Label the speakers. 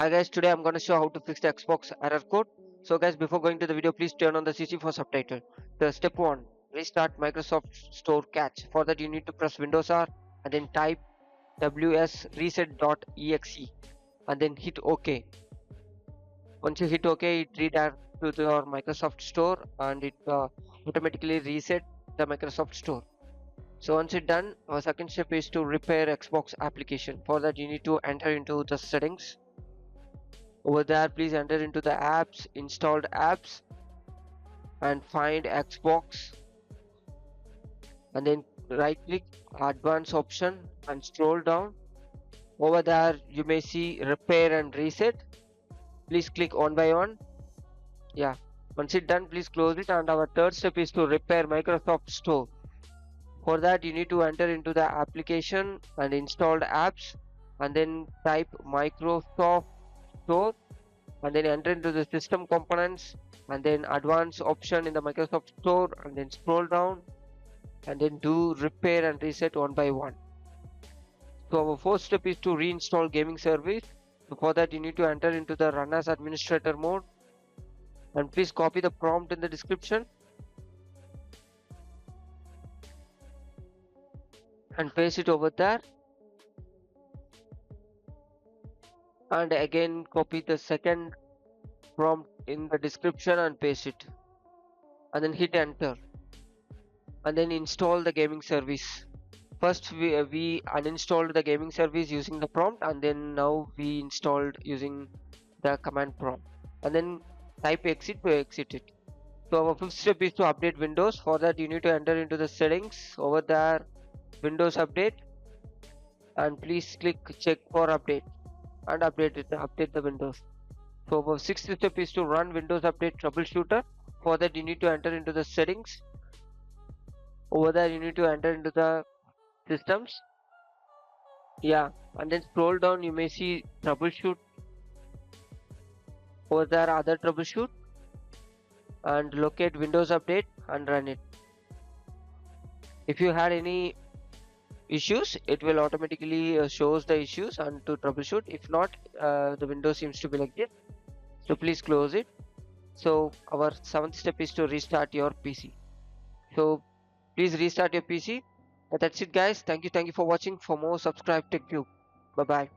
Speaker 1: Hi guys, today I'm going to show how to fix the Xbox error code. So guys, before going to the video, please turn on the CC for subtitle. The step 1, restart Microsoft Store cache. For that you need to press Windows R and then type wsreset.exe and then hit OK. Once you hit OK, it redirects to your Microsoft Store and it automatically reset the Microsoft Store. So once it's done, our second step is to repair Xbox application. For that you need to enter into the settings. Over there, please enter into the apps, installed apps, and find Xbox, and then right click advanced option and scroll down. Over there you may see repair and reset. Please click one by one. Yeah, once it's done, please close it. And our third step is to repair Microsoft Store. For that you need to enter into the application and installed apps and then type Microsoft Store and then enter into the system components and then advanced option in the Microsoft Store and then scroll down and then do repair and reset one by one. So our first step is to reinstall gaming service. So for that you need to enter into the run as administrator mode and please copy the prompt in the description and paste it over there, and again copy the second prompt in the description and paste it and then hit enter and then install the gaming service. First we uninstalled the gaming service using the prompt and then now we installed using the command prompt and then type exit to exit it. So our fifth step is to update Windows. For that you need to enter into the settings, over there Windows update, and please click check for update and update the Windows. So our sixth step is to run Windows Update Troubleshooter. For that you need to enter into the settings. Over there you need to enter into the systems. Yeah, and then scroll down, you may see troubleshoot. Over there other troubleshoot and locate Windows Update and run it. If you had any issues, it will automatically shows the issues and to troubleshoot. If not, the Windows seems to be like this, so please close it. So our seventh step is to restart your PC. So please restart your PC. That's it guys. Thank you for watching. For more, subscribe TechView. Bye bye.